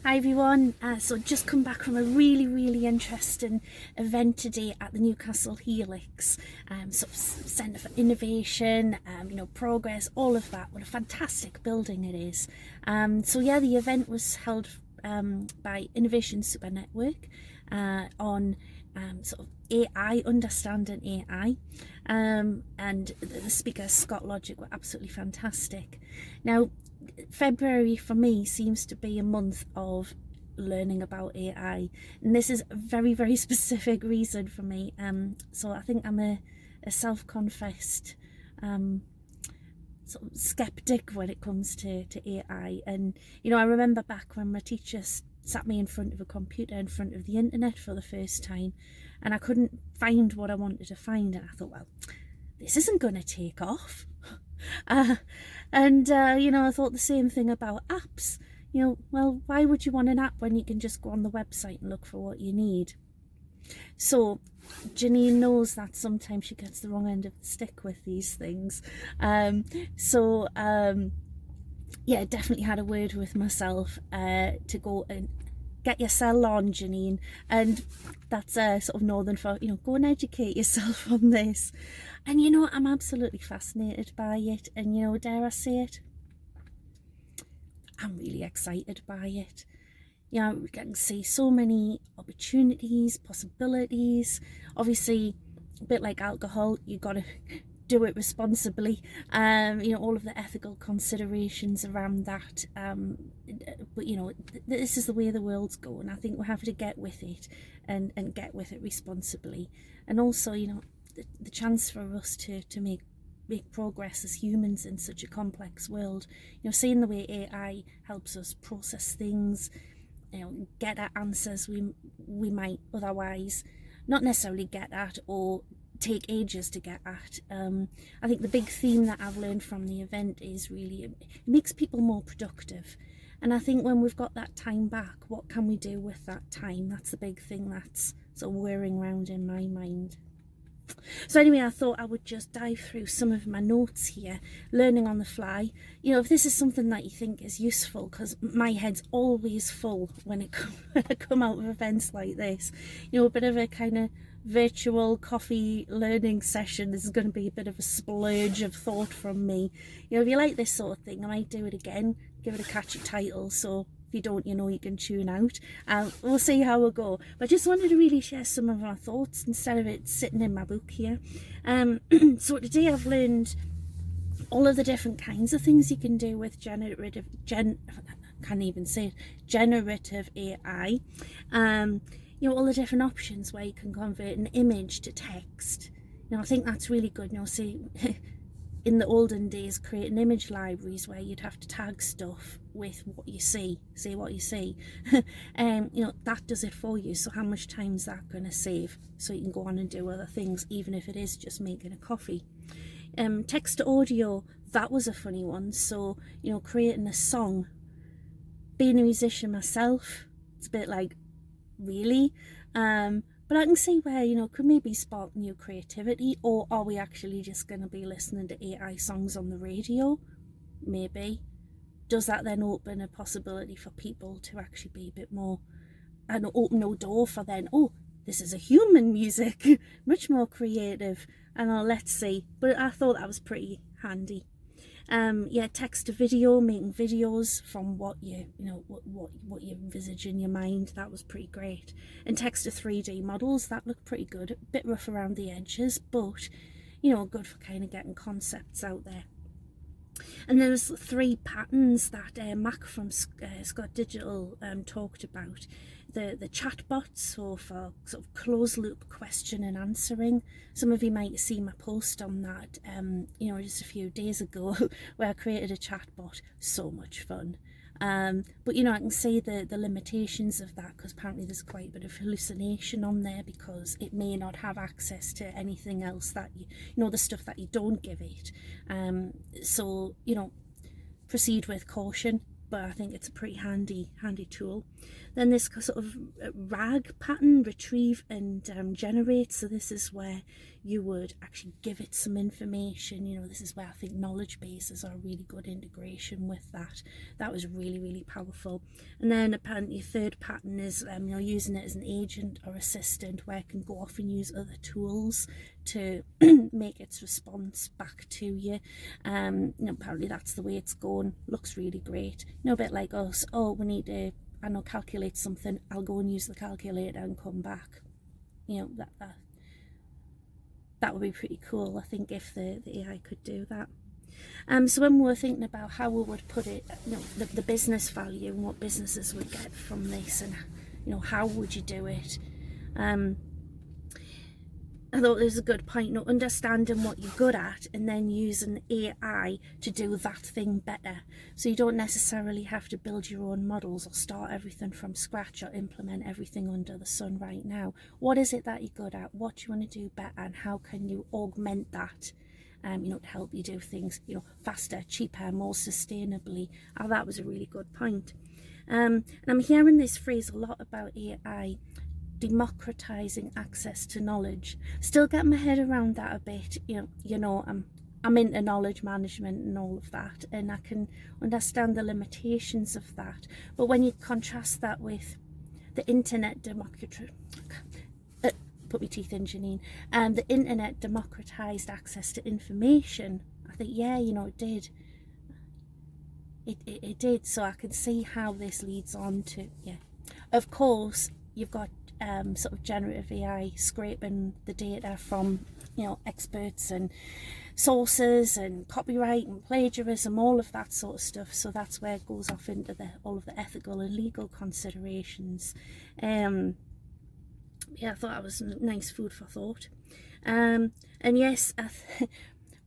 Hi everyone, so just come back from a really interesting event today at the Newcastle Helix, sort of Centre for Innovation, progress, all of that. What a fantastic building it is. So yeah, the event was held by Innovation SuperNetwork on sort of AI, understanding AI, and the speakers, Scott Logic, were absolutely fantastic. Now, February for me seems to be a month of learning about AI, and this is a very specific reason for me. So I think I'm a self-confessed sort of skeptic when it comes to AI. And I remember back when my teacher sat me in front of a computer, in front of the internet for the first time, and I couldn't find what I wanted to find, and I thought, well, this isn't going to take off. I thought the same thing about apps. Well, why would you want an app when you can just go on the website and look for what you need? So Janine knows that sometimes she gets the wrong end of the stick with these things. Yeah, definitely had a word with myself to go and get your cell on, Janine, and that's sort of northern for, go and educate yourself on this. And I'm absolutely fascinated by it, and dare I say it, I'm really excited by it. We can see so many opportunities, possibilities. Obviously, a bit like alcohol, you got to do it responsibly. All of the ethical considerations around that. But this is the way the world's going. I think we have to get with it and get with it responsibly. And also, the chance for us to make progress as humans in such a complex world. Seeing the way AI helps us process things, get at answers we might otherwise not necessarily get at or take ages to get at. I think the big theme that I've learned from the event is really it makes people more productive. And I think when we've got that time back, what can we do with that time? That's the big thing that's sort of whirring around in my mind. So anyway, I thought I would just dive through some of my notes here, learning on the fly. If this is something that you think is useful, because my head's always full when I come out of events like this. A bit of a kind of virtual coffee learning session. This is going to be a bit of a splurge of thought from me. If you like this sort of thing, I might do it again, give it a catchy title, so if you don't, you can tune out. We'll see how we go. But I just wanted to really share some of my thoughts instead of it sitting in my book here. So today I've learned all of the different kinds of things you can do with generative AI. All the different options where you can convert an image to text. I think that's really good. See, in the olden days, creating image libraries where you'd have to tag stuff with what you see, say what you see. That does it for you. So how much time is that going to save? So you can go on and do other things, even if it is just making a coffee. Text to audio, that was a funny one. So, creating a song. Being a musician myself, it's a bit like, really? But I can see where, could maybe spark new creativity, or are we actually just going to be listening to AI songs on the radio? Maybe. Does that then open a possibility for people to actually be a bit more, and open no door for then, oh, this is a human music, much more creative, and let's see. But I thought that was pretty handy. Text to video, making videos from what you envisage in your mind, that was pretty great. And text to 3D models, that looked pretty good, a bit rough around the edges, but good for kind of getting concepts out there. And there was 3 patterns that Mac from Scott Digital talked about. The chatbots, so for sort of closed loop question and answering. Some of you might see my post on that, just a few days ago, where I created a chatbot. So much fun. But I can see the limitations of that, because apparently there's quite a bit of hallucination on there, because it may not have access to anything else that the stuff that you don't give it. So proceed with caution, but I think it's a pretty handy tool. Then this sort of RAG pattern, retrieve and generate. So this is where you would actually give it some information. You know, this is where I think knowledge bases are a really good integration with that. That was really, really powerful. And then apparently third pattern is you know, using it as an agent or assistant, where it can go off and use other tools to make its response back to you. You know, apparently that's the way it's going. Looks really great. You know, a bit like us. Oh, we need to, I know, calculate something. I'll go and use the calculator and come back. You know, that would be pretty cool, I think, if the AI could do that. So when we were thinking about how we would put it, you know, the business value and what businesses would get from this, and you know, how would you do it, I thought there's a good point, you know, understanding what you're good at and then using AI to do that thing better. So you don't necessarily have to build your own models or start everything from scratch or implement everything under the sun right now. What is it that you're good at? What do you want to do better? And how can you augment that, you know, to help you do things, you know, faster, cheaper, more sustainably? Oh, that was a really good point. And I'm hearing this phrase a lot about AI, democratizing access to knowledge. Still get my head around that a bit. You know, I'm into knowledge management and all of that, and I can understand the limitations of that. But when you contrast that with the internet put my teeth in, Janine, the internet democratized access to information, I think, yeah, you know, it did. It did. So I can see how this leads on to, yeah. Of course, you've got sort of generative AI scraping the data from, you know, experts and sources and copyright and plagiarism, all of that sort of stuff. So that's where it goes off into all of the ethical and legal considerations. Yeah, I thought that was nice food for thought. And yes,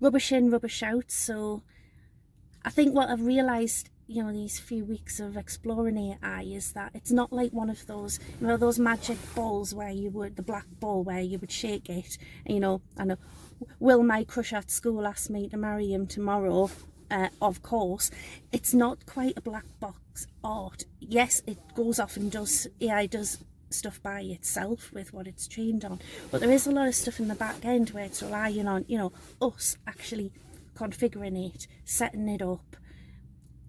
rubbish in, rubbish out. So I think what I've realised, you know, these few weeks of exploring AI is that it's not like one of those, you know, those magic balls where you would, the black ball where you would shake it, you know, I know, will my crush at school ask me to marry him tomorrow? Of course. It's not quite a black box art. Yes, it goes off and AI does stuff by itself with what it's trained on, but there is a lot of stuff in the back end where it's relying on, you know, us actually configuring it, setting it up,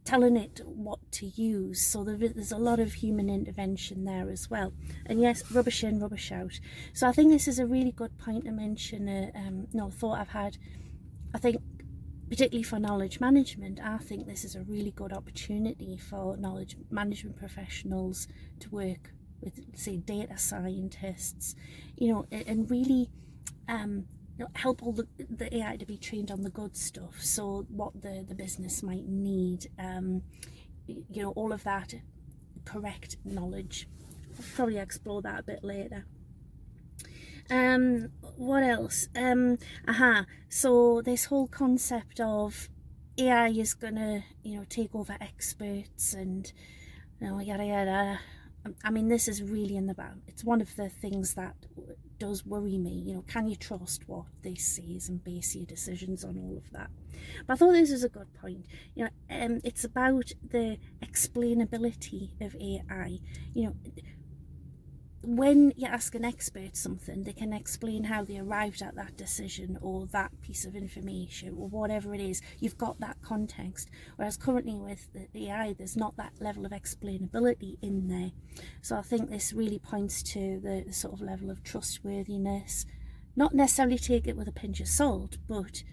telling it what to use. So there's a lot of human intervention there as well. And yes, rubbish in, rubbish out. So I think this is a really good point to mention. Thought I've had, I think, particularly for knowledge management, I think this is a really good opportunity for knowledge management professionals to work with, say, data scientists, you know, and really help all the AI to be trained on the good stuff. So what the business might need, you know, all of that correct knowledge. I'll probably explore that a bit later. What else? So this whole concept of AI is gonna, you know, take over experts and, you know, yada yada. I mean, this is really in the back. It's one of the things that does worry me. You know, can you trust what they say and base your decisions on all of that? But I thought this was a good point. You know, it's about the explainability of AI. You know, when you ask an expert something, they can explain how they arrived at that decision or that piece of information or whatever it is. You've got that context. Whereas currently with the AI, there's not that level of explainability in there. So I think this really points to the sort of level of trustworthiness. Not necessarily take it with a pinch of salt, but,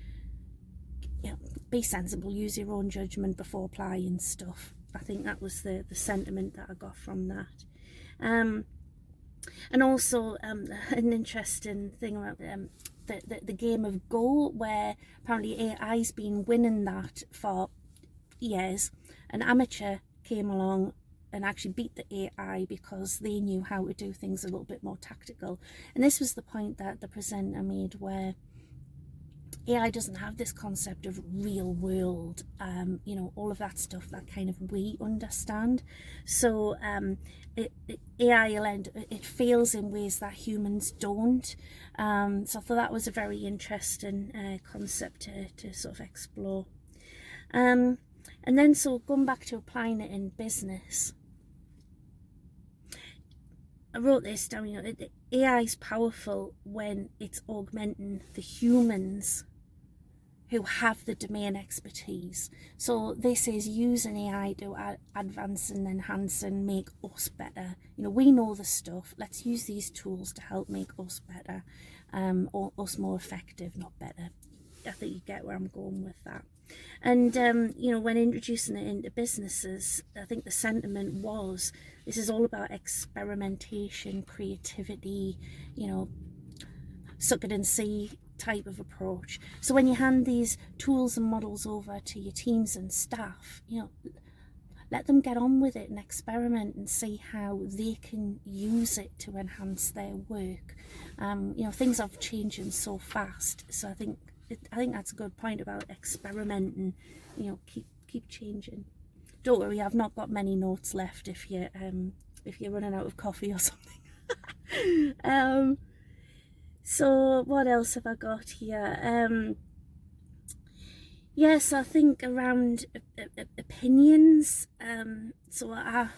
you know, be sensible, use your own judgment before applying stuff. I think that was the sentiment that I got from that. And also an interesting thing about the game of Go, where apparently AI's been winning that for years. An amateur came along and actually beat the AI because they knew how to do things a little bit more tactical. And this was the point that the presenter made, where AI doesn't have this concept of real world, you know, all of that stuff that kind of we understand. So AI it fails in ways that humans don't. So I thought that was a very interesting concept to sort of explore. And then, so going back to applying it in business, I wrote this down, AI is powerful when it's augmenting the humans who have the domain expertise. So this is using AI to advance and enhance and make us better. We know the stuff. Let's use these tools to help make us better, or us more effective, not better. I think you get where I'm going with that. And when introducing it into businesses, I think the sentiment was, this is all about experimentation, creativity, suck it and see type of approach. So when you hand these tools and models over to your teams and staff, let them get on with it and experiment and see how they can use it to enhance their work. Things are changing so fast, so I think that's a good point about experimenting. Keep changing. Don't worry, I've not got many notes left if you're running out of coffee or something. So what else have I got here? Yes, I think around opinions. So I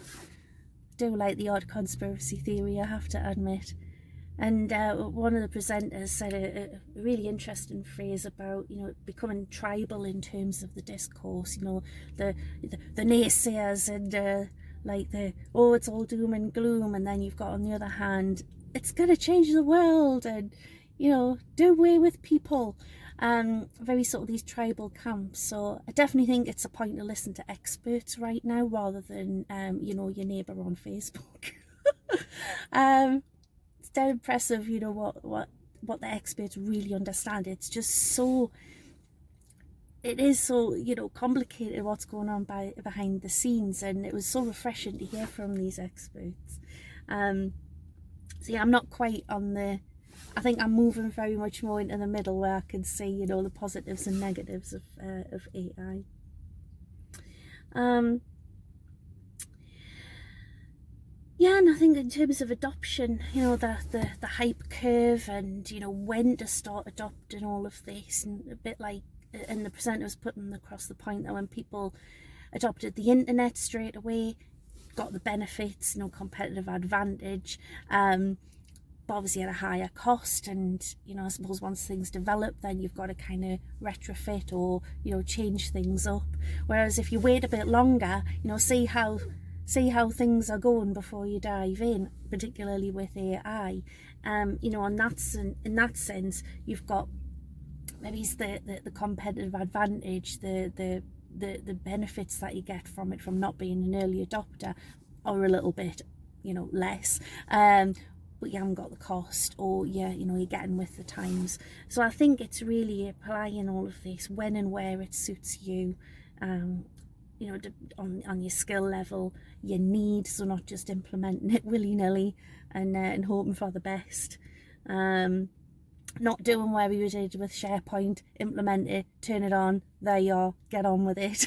do like the odd conspiracy theory, I have to admit. And one of the presenters said a really interesting phrase about, becoming tribal in terms of the discourse. The naysayers and it's all doom and gloom, and then you've got on the other hand, it's going to change the world and, do away with people. Very sort of these tribal camps. So I definitely think it's a point to listen to experts right now rather than, your neighbour on Facebook. It's dead impressive, what the experts really understand. It's just so, it is so, complicated what's going on behind the scenes, and it was so refreshing to hear from these experts. So yeah, I'm not quite on I think I'm moving very much more into the middle where I can see, the positives and negatives of AI. Yeah, and I think in terms of adoption, the hype curve and, when to start adopting all of this, and a bit like, and the presenter was putting across the point that when people adopted the internet straight away, got the benefits, competitive advantage, but obviously at a higher cost. And I suppose once things develop, then you've got to kind of retrofit or change things up. Whereas if you wait a bit longer, see how things are going before you dive in, particularly with AI. And that's in that sense, you've got maybe the competitive advantage, the benefits that you get from it, from not being an early adopter, are a little bit less, but you haven't got the cost, or you're getting with the times. So I think it's really applying all of this when and where it suits you, on your skill level, your needs, so not just implementing it willy-nilly and hoping for the best. Not doing where we did with SharePoint, implement it, turn it on, there you are, get on with it.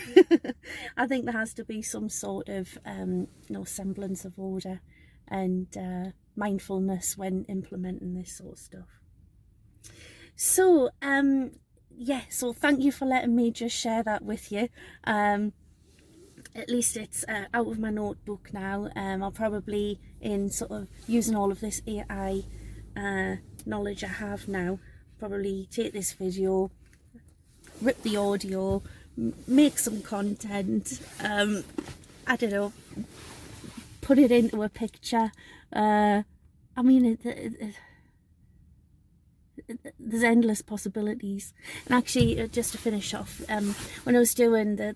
I think there has to be some sort of semblance of order and mindfulness when implementing this sort of stuff. So so thank you for letting me just share that with you. At least it's out of my notebook now. I'll probably, in sort of using all of this AI knowledge I have now, probably take this video, rip the audio, make some content, I don't know, put it into a picture. I mean, there's endless possibilities. And actually, just to finish off, when I was doing the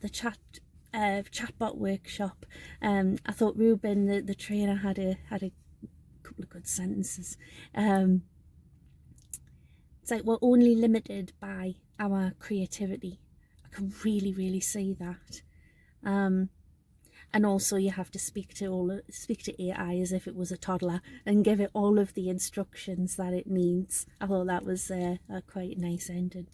chatbot workshop, I thought Ruben, the trainer, had a couple of good sentences. It's like, we're only limited by our creativity. I can really see that. And also, you have to speak to AI as if it was a toddler and give it all of the instructions that it needs. I thought that was a quite nice ending.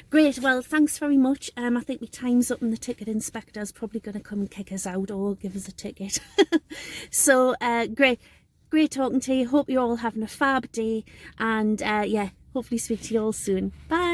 Great, well, thanks very much. I think my time's up and the ticket inspector's probably going to come and kick us out or give us a ticket. So, great talking to you. Hope you're all having a fab day, and hopefully speak to you all soon. Bye.